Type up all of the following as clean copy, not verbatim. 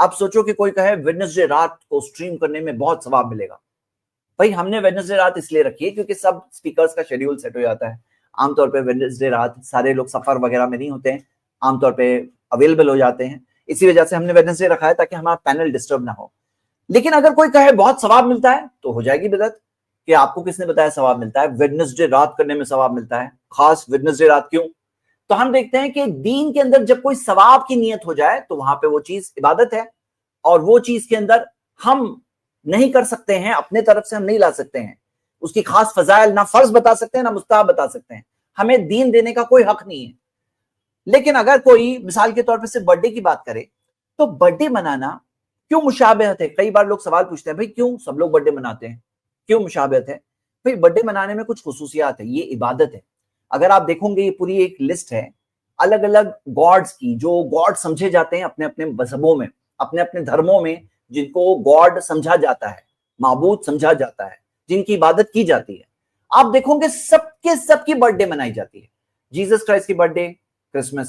آپ سوچو کہ کوئی کہے ویڈنسڈے رات کو سٹریم کرنے میں بہت ثواب ملے گا. بھائی ہم نے ویڈنسڈے رات اس لیے رکھی ہے کیونکہ سب سپیکرز کا شیڈیول سیٹ ہو جاتا ہے. عام طور پہ ویڈنسڈے رات سارے لوگ سفر وغیرہ میں نہیں ہوتے ہیں, عام طور پہ اویلیبل ہو جاتے ہیں, اسی وجہ سے ہم نے ویڈنسڈے رکھا ہے تاکہ ہمارا پینل ڈسٹرب نہ ہو. لیکن اگر کوئی کہے بہت ثواب ملتا ہے تو ہو جائے گی بدعت کہ آپ کو کس نے بتایا ثواب ملتا ہے؟ ویڈنسڈے رات کرنے میں ثواب ملتا ہے, خاص ویڈنسڈے رات کیوں؟ تو ہم دیکھتے ہیں کہ دین کے اندر جب کوئی ثواب کی نیت ہو جائے تو وہاں پہ وہ چیز عبادت ہے, اور وہ چیز کے اندر ہم نہیں کر سکتے ہیں, اپنے طرف سے ہم نہیں لا سکتے ہیں, اس کی خاص فضائل نہ فرض بتا سکتے ہیں نہ مستحب بتا سکتے ہیں, ہمیں دین دینے کا کوئی حق نہیں ہے. لیکن اگر کوئی مثال کے طور پہ صرف برتھ ڈے کی بات کرے تو برتھ ڈے منانا کیوں مشابہت ہے؟ کئی بار لوگ سوال پوچھتے ہیں بھائی کیوں سب لوگ برتھ ڈے مناتے ہیں, کیوں مشابہت ہے؟ بھائی برتھ ڈے منانے میں کچھ خصوصیات ہے, یہ عبادت ہے. اگر آپ دیکھو گے یہ پوری ایک لسٹ ہے الگ الگ گاڈز کی, جو گاڈ سمجھے جاتے ہیں اپنے اپنے مذہبوں میں, اپنے اپنے دھرموں میں, جن کو گاڈ سمجھا جاتا ہے, معبود سمجھا جاتا ہے, جن کی عبادت کی جاتی ہے. آپ دیکھو گے سب کی برتھ ڈے منائی جاتی ہے. جیسس کرائسٹ کی برتھ ڈے کرسمس,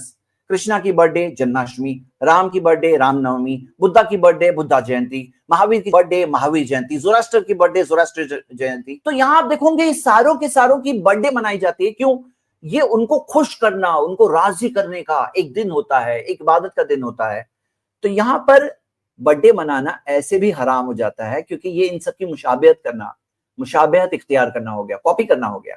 کرشنا کی برتھ ڈے جنماشٹمی, رام کی برتھ ڈے رام نومی, بدھا کی برتھ ڈے بدھا جینتی, مہاویر کی برتھ ڈے مہاویر جینتی, زوراستر کی برتھ ڈے زوراستر جینتی. تو یہاں آپ دیکھو گے ساروں کے ساروں کی برتھ ڈے منائی جاتی ہے. کیوں؟ یہ ان کو خوش کرنا, ان کو راضی کرنے کا ایک دن ہوتا ہے, ایک عبادت کا دن ہوتا ہے. تو یہاں پر برتھ ڈے منانا ایسے بھی حرام ہو جاتا ہے کیونکہ یہ ان سب کی مشابہت کرنا, مشابہت اختیار کرنا ہو گیا, کاپی کرنا ہو گیا.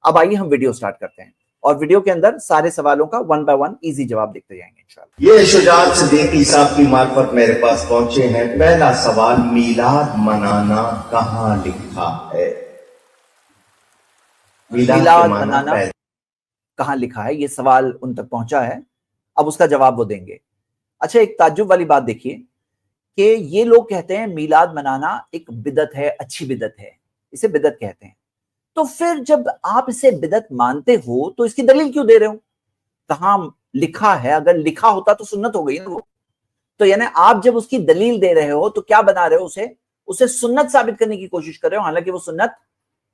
اب آئیے ہم ویڈیو سٹارٹ کرتے ہیں, اور ویڈیو کے اندر سارے سوالوں کا ون بائی ون ایزی جواب دیکھتے جائیں گے انشاءاللہ. یہ شجاعت صدیقی صاحب کی معرفت میرے پاس پہنچے ہیں. پہلا سوال, میلاد منانا کہاں لکھا ہے؟ میلاد منانا کہاں لکھا ہے, یہ سوال ان تک پہنچا ہے, اب اس کا جواب وہ دیں گے. اچھا ایک تعجب والی بات دیکھیے کہ یہ لوگ کہتے ہیں میلاد منانا ایک بدعت ہے, اچھی بدعت ہے, اسے بدعت کہتے ہیں. تو پھر جب آپ اسے بدعت مانتے ہو تو اس کی دلیل کیوں دے رہے ہو؟ کہاں لکھا ہے؟ اگر لکھا ہوتا تو سنت ہو گئی نا وہ. تو یعنی آپ جب اس کی دلیل دے رہے ہو تو کیا بنا رہے ہو؟ اسے سنت ثابت کرنے کی کوشش کر رہے ہو, حالانکہ وہ سنت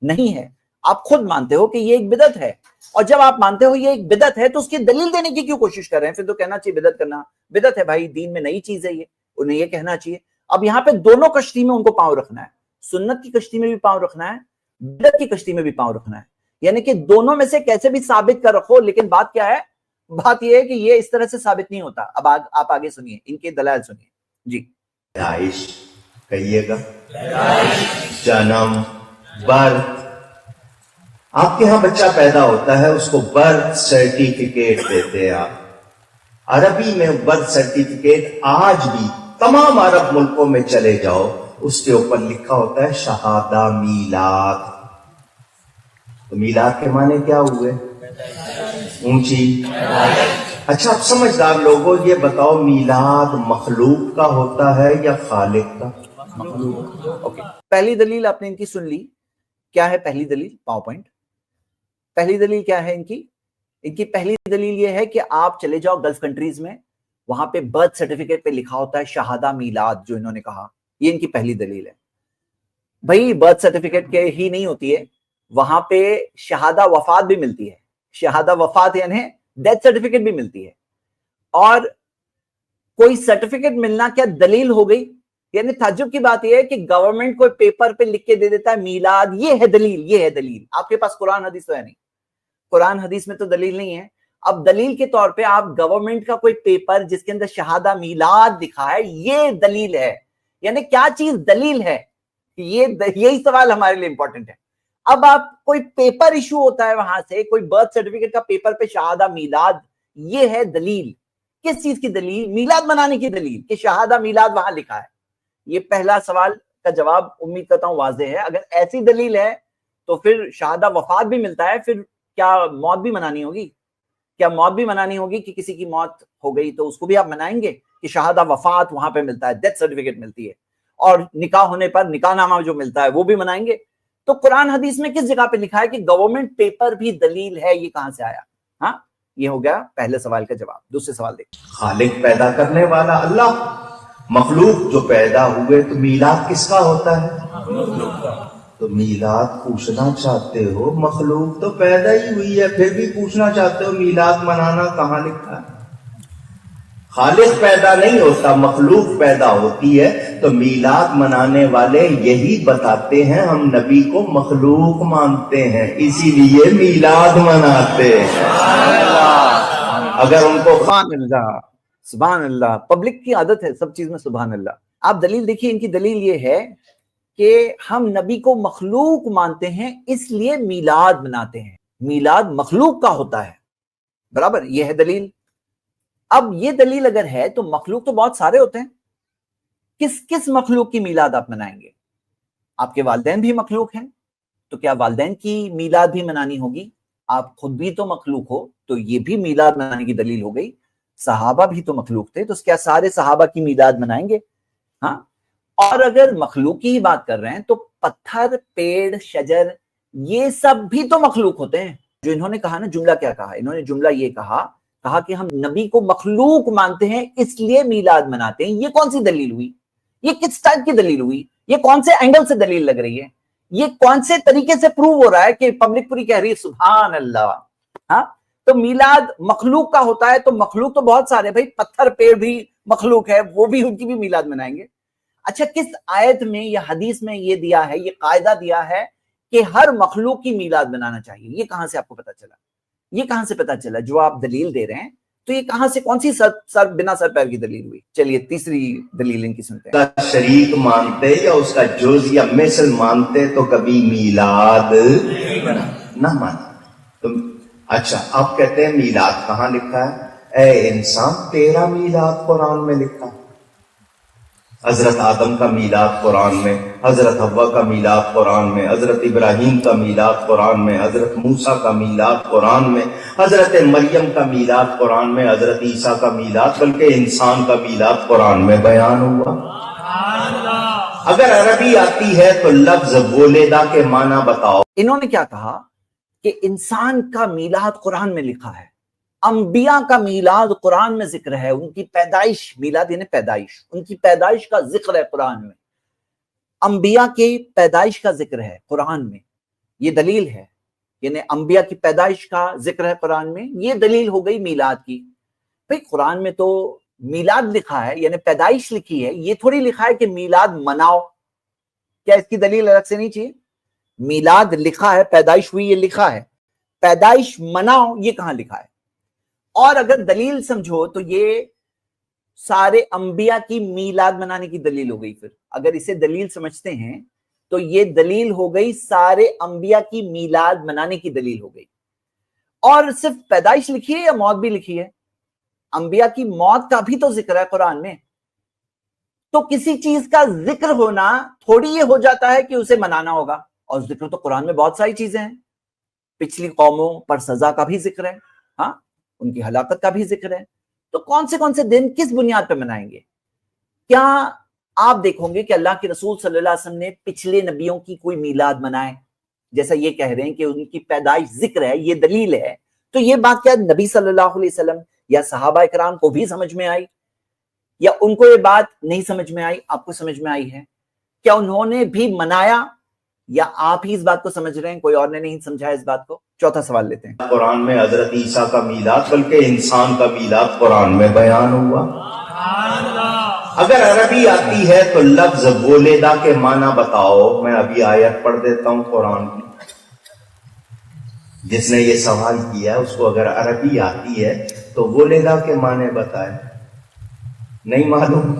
نہیں ہے. آپ خود مانتے ہو کہ یہ ایک بدعت ہے, اور جب آپ مانتے ہو یہ ایک بدعت ہے تو اس کی دلیل دینے کی کیوں کوشش کر رہے ہیں؟ پھر تو کہنا چاہیے بدعت کرنا بدعت ہے بھائی, دین میں نئی چیز ہے, یہ انہیں یہ کہنا چاہیے. اب یہاں پہ دونوں کشتی میں ان کو پاؤں رکھنا ہے, سنت کی کشتی میں بھی پاؤں رکھنا ہے, بدعت کی کشتی میں بھی پاؤں رکھنا ہے. یعنی کہ دونوں میں سے کیسے بھی ثابت کر رکھو, لیکن بات کیا ہے؟ بات یہ ہے کہ یہ اس طرح سے ثابت نہیں ہوتا. اب آپ آگے سنیے, ان کے دلائل سنیے جی. پیدائش کہیے گا, جنم, برتھ. آپ کے ہاں بچہ پیدا ہوتا ہے, اس کو برتھ سرٹیفکیٹ دیتے ہیں آپ. عربی میں برتھ سرٹیفکیٹ آج بھی تمام عرب ملکوں میں چلے جاؤ, اس کے اوپر لکھا ہوتا ہے شہادہ میلاد. تو میلاد کے معنی کیا ہوئے؟ اونچی. اچھا اب سمجھدار لوگوں یہ بتاؤ, میلاد مخلوق کا ہوتا ہے یا خالق کا؟ اوکے, پہلی دلیل آپ نے ان کی سن لی. کیا ہے پہلی دلیل؟ Power point. پہلی دلیل کیا ہے ان کی پہلی دلیل یہ ہے کہ آپ چلے جاؤ گلف کنٹریز میں, وہاں پہ برتھ سرٹیفکیٹ پہ لکھا ہوتا ہے شہادہ میلاد, جو انہوں نے کہا. یہ ان کی پہلی دلیل ہے. بھائی برتھ سرٹیفکیٹ کے ہی نہیں ہوتی ہے, وہاں پہ شہادہ وفات بھی ملتی ہے. شہادہ وفات یعنی ڈیتھ سرٹیفکیٹ بھی ملتی ہے. اور کوئی سرٹیفکیٹ ملنا کیا دلیل ہو گئی؟ یعنی تعجب کی بات یہ ہے کہ گورنمنٹ کوئی پیپر پہ لکھ کے دے دیتا ہے میلاد, یہ ہے دلیل, یہ ہے دلیل. آپ کے پاس قرآن حدیث تو ہے نہیں, قرآن حدیث میں تو دلیل نہیں ہے. اب دلیل کے طور پہ آپ گورنمنٹ کا کوئی پیپر جس کے اندر شہادہ میلاد لکھا ہے, یہ دلیل ہے. یعنی کیا چیز دلیل ہے؟ یہی سوال ہمارے لیے امپورٹنٹ ہے. اب آپ کوئی پیپر ایشو ہوتا ہے وہاں سے, کوئی برتھ سرٹیفکیٹ کا پیپر پہ شہادہ میلاد, یہ ہے دلیل. کس چیز کی دلیل؟ میلاد منانے کی دلیل, کہ شہادہ میلاد وہاں لکھا ہے. یہ پہلا سوال کا جواب امید کرتا ہوں واضح ہے. اگر ایسی دلیل ہے تو پھر شہادہ وفات بھی ملتا ہے, پھر کیا موت بھی منانی ہوگی؟ کیا موت بھی منانی ہوگی کہ کسی کی موت ہو گئی تو اس کو بھی آپ منائیں گے کہ شہادہ وفات وہاں پہ ملتا ہے, ڈیتھ سرٹیفکیٹ ملتی ہے, اور نکاح ہونے پر نکاح نامہ جو ملتا ہے وہ بھی منائیں گے. تو قرآن حدیث میں کس جگہ پہ لکھا ہے کہ گورنمنٹ پیپر بھی دلیل ہے؟ یہ کہاں سے آیا؟ ہاں, یہ ہو گیا پہلے سوال کا جواب. دوسرے سوال دیکھیں. خالق پیدا کرنے والا اللہ, مخلوق جو پیدا ہوئے, تو میلاد کس کا ہوتا ہے؟ تو میلاد پوچھنا چاہتے ہو, مخلوق تو پیدا ہی ہوئی ہے, پھر بھی پوچھنا چاہتے ہو میلاد منانا کہاں لکھا ہے؟ خالق پیدا نہیں ہوتا، مخلوق پیدا ہوتی ہے. تو میلاد منانے والے یہی بتاتے ہیں ہم نبی کو مخلوق مانتے ہیں، اسی لیے میلاد مناتے ہیں. اگر ان کو سبحان اللہ، سبحان اللہ. پبلک کی عادت ہے سب چیز میں سبحان اللہ. آپ دلیل دیکھیے، ان کی دلیل یہ ہے کہ ہم نبی کو مخلوق مانتے ہیں اس لیے میلاد مناتے ہیں. میلاد مخلوق کا ہوتا ہے، برابر، یہ ہے دلیل. اب یہ دلیل اگر ہے تو مخلوق تو بہت سارے ہوتے ہیں، کس کس مخلوق کی میلاد آپ منائیں گے؟ آپ کے والدین بھی مخلوق ہیں تو کیا والدین کی میلاد بھی منانی ہوگی؟ آپ خود بھی تو مخلوق ہو تو یہ بھی میلاد منانے کی دلیل ہو گئی. صحابہ بھی تو مخلوق تھے تو کیا سارے صحابہ کی میلاد منائیں گے؟ ہاں. اور اگر مخلوق کی ہی بات کر رہے ہیں تو پتھر، پیڑ، شجر، یہ سب بھی تو مخلوق ہوتے ہیں. جو انہوں نے کہا نا، جملہ کیا کہا انہوں نے؟ جملہ یہ کہا کہ ہم نبی کو مخلوق مانتے ہیں اس لیے میلاد مناتے ہیں. یہ کون سی دلیل ہوئی؟ یہ کس ٹائپ کی دلیل ہوئی؟ یہ کون سے اینگل سے دلیل لگ رہی ہے؟ یہ کون سے طریقے سے پروو ہو رہا ہے کہ پبلک پوری کہہ رہی ہے سبحان اللہ؟ ہاں، تو میلاد مخلوق کا ہوتا ہے تو مخلوق تو بہت سارے، بھائی پتھر پیڑ بھی مخلوق ہے، وہ بھی ان کی بھی میلاد منائیں گے. اچھا، کس آیت میں یا حدیث میں یہ دیا ہے، یہ قاعدہ دیا ہے کہ ہر مخلوق کی میلاد منانا چاہیے؟ یہ کہاں سے آپ کو پتا چلا؟ یہ کہاں سے پتا چلا؟ جو آپ دلیل دے رہے ہیں تو یہ کہاں سے، کون سی سر بنا سر پیر کی دلیل ہوئی؟ چلیے تیسری دلیل ان کی سنتے ہیں. شریک مانتے یا اس کا جز یا مثل مانتے تو کبھی میلاد نہ مانا. اچھا، آپ کہتے ہیں میلاد کہاں لکھا ہے؟ اے انسان، تیرا میلاد قرآن میں لکھا. حضرت آدم کا میلاد قرآن میں، حضرت حوا کا میلاد قرآن میں، حضرت ابراہیم کا میلاد قرآن میں، حضرت موسیٰ کا میلاد قرآن میں، حضرت مریم کا میلاد قرآن میں، حضرت عیسیٰ کا میلاد، بلکہ انسان کا میلاد قرآن میں بیان ہوا. اگر عربی آتی ہے تو لفظ ولیدہ کے معنی بتاؤ. انہوں نے کیا کہا کہ انسان کا میلاد قرآن میں لکھا ہے، انبیاء کا میلاد قرآن میں ذکر ہے، ان کی پیدائش، میلاد یعنی پیدائش، ان کی پیدائش کا ذکر ہے قرآن میں، انبیاء کی پیدائش کا ذکر ہے قرآن میں. یہ دلیل ہے، یعنی انبیاء کی پیدائش کا ذکر ہے قرآن میں، یہ دلیل ہو گئی میلاد کی. بھئی قرآن میں تو میلاد لکھا ہے، یعنی پیدائش لکھی ہے، یہ تھوڑی لکھا ہے کہ میلاد مناؤ. کیا اس کی دلیل الگ سے نہیں چاہیے؟ میلاد لکھا ہے، پیدائش ہوئی، یہ لکھا ہے، پیدائش مناؤ یہ کہاں لکھا ہے؟ اور اگر دلیل سمجھو تو یہ سارے انبیاء کی میلاد منانے کی دلیل ہو گئی. پھر اگر اسے دلیل سمجھتے ہیں تو یہ دلیل ہو گئی سارے انبیاء کی میلاد منانے کی دلیل ہو گئی. اور صرف پیدائش لکھی ہے یا موت بھی لکھی ہے؟ انبیاء کی موت کا بھی تو ذکر ہے قرآن میں. تو کسی چیز کا ذکر ہونا تھوڑی یہ ہو جاتا ہے کہ اسے منانا ہوگا. اور ذکر تو قرآن میں بہت ساری چیزیں ہیں، پچھلی قوموں پر سزا کا بھی ذکر ہے، ہاں، ان کی ہلاکت کا بھی ذکر ہے. تو کون سے دن کس بنیاد پہ منائیں گے؟ کیا آپ دیکھو گے کہ اللہ کے رسول صلی اللہ علیہ وسلم نے پچھلے نبیوں کی کوئی میلاد منائے؟ جیسا یہ کہہ رہے ہیں کہ ان کی پیدائش ذکر ہے، یہ دلیل ہے، تو یہ بات کیا نبی صلی اللہ علیہ وسلم یا صحابہ اکرام کو بھی سمجھ میں آئی، یا ان کو یہ بات نہیں سمجھ میں آئی؟ آپ کو سمجھ میں آئی ہے؟ کیا انہوں نے بھی منایا یا آپ ہی اس بات کو سمجھ رہے ہیں، کوئی اور نے نہیں سمجھا اس بات کو؟ چوتھا سوال لیتے ہیں. قرآن میں حضرت عیسیٰ کا میلاد، بلکہ انسان کا میلاد قرآن میں بیان ہوا. اگر عربی آتی ہے تو لفظ ولیدہ کے معنی بتاؤ. میں ابھی آیت پڑھ دیتا ہوں قرآن کی. جس نے یہ سوال کیا ہے اس کو اگر عربی آتی ہے تو ولیدہ کے معنی بتائے. نہیں معلوم؟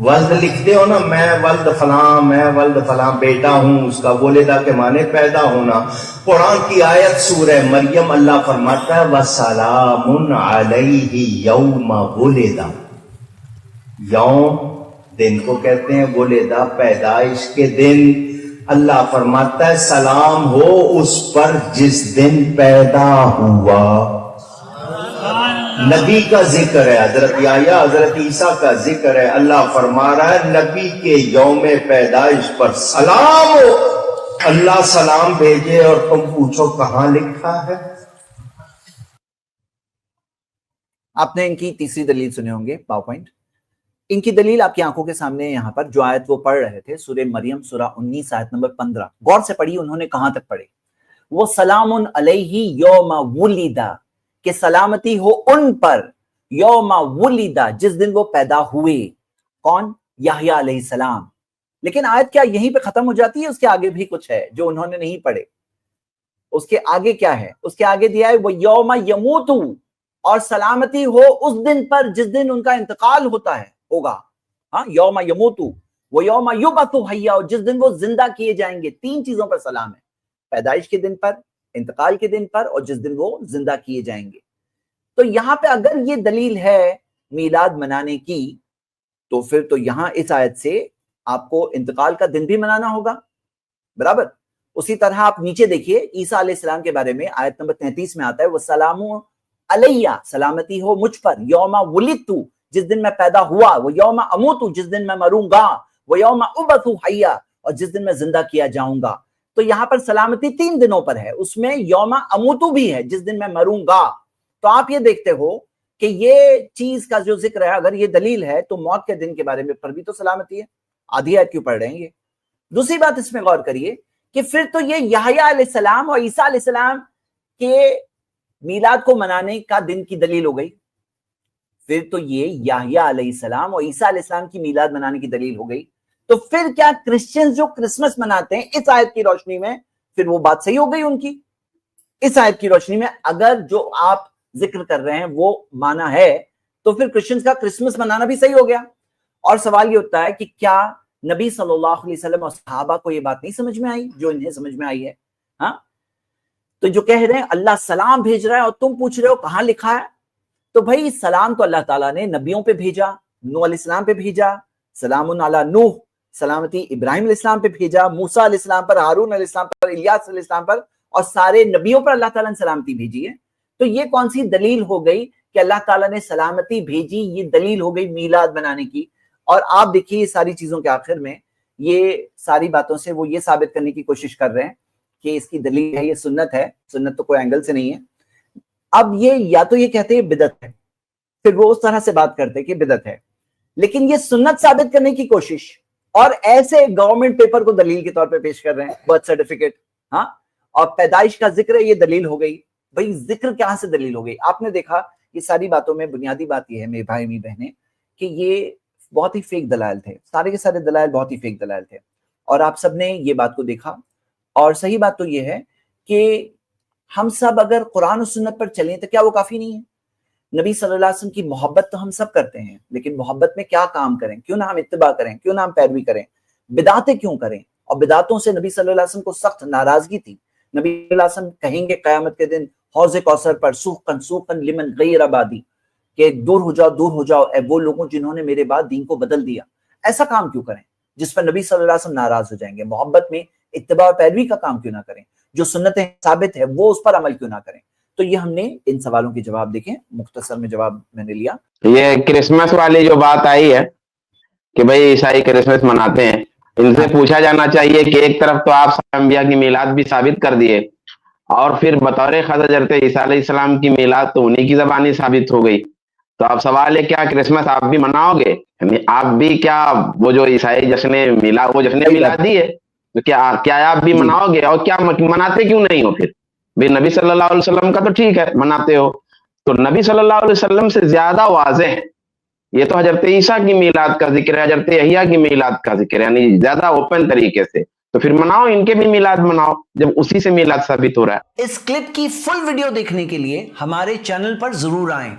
ولد لکھتے ہو نا، میں ولد فلاں، میں ولد فلاں بیٹا ہوں، اس کا ولیدہ کے معنی پیدا ہونا. قرآن کی آیت سورہ مریم، اللہ فرماتا ہے وَسَلَامٌ عَلَيْهِ يَوْمَ وُلِدَ. یوم دن کو کہتے ہیں، ولیدہ پیدائش کے دن. اللہ فرماتا ہے سلام ہو اس پر جس دن پیدا ہوا. نبی کا ذکر ہے، حضرت یحییٰ حضرت عیسیٰ کا ذکر ہے. اللہ فرما رہا ہے نبی کے یوم پیدائش پر سلام ہو. اللہ سلام بھیجے اور تم پوچھو کہاں لکھا ہے؟ آپ نے ان کی تیسری دلیل سنے ہوں گے، پاور پوائنٹ. ان کی دلیل آپ کی آنکھوں کے سامنے یہاں پر جو آیت وہ پڑھ رہے تھے، سورہ مریم سورہ 19 آیت نمبر 15. غور سے پڑھی انہوں نے کہاں تک پڑھے. وہ سلام علیہ یوم ولدہ، کہ سلامتی ہو ان پر یوم ولدہ جس دن وہ پیدا ہوئے، کون؟ یحییٰ علیہ السلام. لیکن آیت کیا یہیں پہ ختم ہو جاتی ہے؟ اس کے آگے بھی کچھ ہے جو انہوں نے نہیں پڑھے. اس کے آگے کیا ہے؟ اس کے آگے دیا ہے وہ یوم یموت، اور سلامتی ہو اس دن پر جس دن ان کا انتقال ہوگا. ہاں، یوم یموت وہ یوم یبعث حیا، جس دن وہ زندہ کیے جائیں گے. 3 چیزوں پر سلام ہے، پیدائش کے دن پر، انتقال کے دن پر، اور جس دن وہ زندہ کیے جائیں گے. تو یہاں پہ اگر یہ دلیل ہے میلاد منانے کی، تو پھر تو یہاں اس آیت سے آپ کو انتقال کا دن بھی منانا ہوگا، برابر. اسی طرح آپ نیچے دیکھیے عیسیٰ علیہ السلام کے بارے میں آیت نمبر 33 میں آتا ہے وَالسَّلَامُ عَلَيَّ، سلامتی ہو مجھ پر، یوم ولدت جس دن میں پیدا ہوا، وہ یوم اموت جس دن میں مروں گا، وہ یوم ابعث حیا اور جس دن میں زندہ کیا جاؤں گا. تو یہاں پر سلامتی 3 دنوں پر ہے، اس میں یوم اموت بھی ہے جس دن میں مروں گا. تو آپ یہ دیکھتے ہو کہ یہ چیز کا جو ذکر ہے، اگر یہ دلیل ہے تو موت کے دن کے بارے میں پر بھی تو سلامتی ہے. آدھی آیت کیوں پڑھ رہے ہیں یہ؟ دوسری بات اس میں غور کریے کہ پھر تو یہ یحییٰ علیہ السلام اور عیسیٰ علیہ السلام کے میلاد کو منانے کا دن کی دلیل ہو گئی. پھر تو یہ یحییٰ علیہ السلام اور عیسیٰ علیہ السلام کی میلاد منانے کی دلیل ہو گئی. تو پھر کیا کرسچنز جو کرسمس مناتے ہیں اس آیت کی روشنی میں، پھر وہ بات صحیح ہو گئی ان کی. اس آیت کی روشنی میں اگر جو آپ ذکر کر رہے ہیں وہ مانا ہے تو پھر کرسچنز کا کرسمس منانا بھی صحیح ہو گیا. اور سوال یہ ہوتا ہے کہ کیا نبی صلی اللہ علیہ وسلم اور صحابہ کو یہ بات نہیں سمجھ میں آئی جو انہیں سمجھ میں آئی ہے؟ ہاں، تو جو کہہ رہے ہیں اللہ سلام بھیج رہا ہے اور تم پوچھ رہے ہو کہاں لکھا ہے، تو بھائی سلام تو اللہ تعالیٰ نے نبیوں پہ بھیجا، نوح علیہ السلام پہ بھیجا، سلام علی نوح، سلامتی ابراہیم علیہ السلام پہ بھیجا، موسیٰ علیہ السلام پر، ہارون علیہ السلام پر، الیاس علیہ السلام پر، اور سارے نبیوں پر اللہ تعالیٰ نے سلامتی بھیجی ہے. تو یہ کون سی دلیل ہو گئی کہ اللہ تعالیٰ نے سلامتی بھیجی؟ یہ دلیل ہو گئی میلاد بنانے کی. اور آپ دیکھیے ساری چیزوں کے آخر میں یہ ساری باتوں سے وہ یہ ثابت کرنے کی کوشش کر رہے ہیں کہ اس کی دلیل ہے یہ سنت ہے. سنت تو کوئی اینگل سے نہیں ہے. اب یہ یا تو یہ کہتے ہیں بدعت ہے، پھر وہ اس طرح سے بات کرتے کہ بدعت ہے، لیکن یہ سنت ثابت کرنے کی کوشش اور ایسے گورنمنٹ پیپر کو دلیل کے طور پہ پیش کر رہے ہیں، برتھ سرٹیفکیٹ، ہاں، اور پیدائش کا ذکر ہے یہ دلیل ہو گئی. بھائی ذکر کہاں سے دلیل ہو گئی؟ آپ نے دیکھا یہ ساری باتوں میں بنیادی بات یہ ہے میرے بھائی میری بہنیں کہ یہ بہت ہی فیک دلائل تھے، سارے کے سارے دلائل بہت ہی فیک دلائل تھے. اور آپ سب نے یہ بات کو دیکھا. اور صحیح بات تو یہ ہے کہ ہم سب اگر قرآن و سنت پر چلیں تو کیا وہ کافی نہیں ہے؟ نبی صلی اللہ علیہ وسلم کی محبت تو ہم سب کرتے ہیں، لیکن محبت میں کیا کام کریں؟ کیوں نہ ہم اتباع کریں؟ کیوں نہ ہم پیروی کریں؟ بدعتیں کیوں کریں؟ اور بدعتوں سے نبی صلی اللہ علیہ وسلم کو سخت ناراضگی تھی. نبی صلی اللہ علیہ وسلم کہیں گے قیامت کے دن حوض کوثر پر سوقن سوقن لمن غیر آبادی، کہ دور ہو جاؤ اے وہ لوگوں جنہوں نے میرے بعد دین کو بدل دیا. ایسا کام کیوں کریں جس پر نبی صلی اللہ علیہ وسلم ناراض ہو جائیں گے؟ محبت میں اتباع اور پیروی کا کام کیوں نہ کریں؟ جو سنتیں ثابت ہے وہ اس پر عمل کیوں نہ کریں؟ تو یہ ہم نے ان سوالوں کے جواب دیکھیں، مختصر میں جواب میں نے لیا. یہ کرسمس والی جو بات آئی ہے کہ بھئی عیسائی کرسمس مناتے ہیں، ان سے پوچھا جانا چاہیے کہ ایک طرف تو آپ انبیاء کی میلاد بھی ثابت کر دیے اور پھر بطور خاص حضرت عیسیٰ علیہ السلام کی میلاد تو انہی کی زبانی ثابت ہو گئی. تو اب سوال ہے کیا کرسمس آپ بھی مناؤ گے؟ یعنی آپ بھی کیا وہ جو عیسائی جشن میلادی ہے تو کیا آپ بھی مناؤ گے؟ اور کیا مناتے کیوں نہیں ہو؟ پھر بھی نبی صلی اللہ علیہ وسلم کا تو ٹھیک ہے مناتے ہو، تو نبی صلی اللہ علیہ وسلم سے زیادہ واضح یہ تو حضرت عیسیٰ کی میلاد کا ذکر ہے، حضرت یحییٰ کی میلاد کا ذکر ہے، یعنی زیادہ اوپن طریقے سے. تو پھر مناؤ، ان کے بھی میلاد مناؤ جب اسی سے میلاد ثابت ہو رہا ہے. اس کلپ کی فل ویڈیو دیکھنے کے لیے ہمارے چینل پر ضرور آئیں.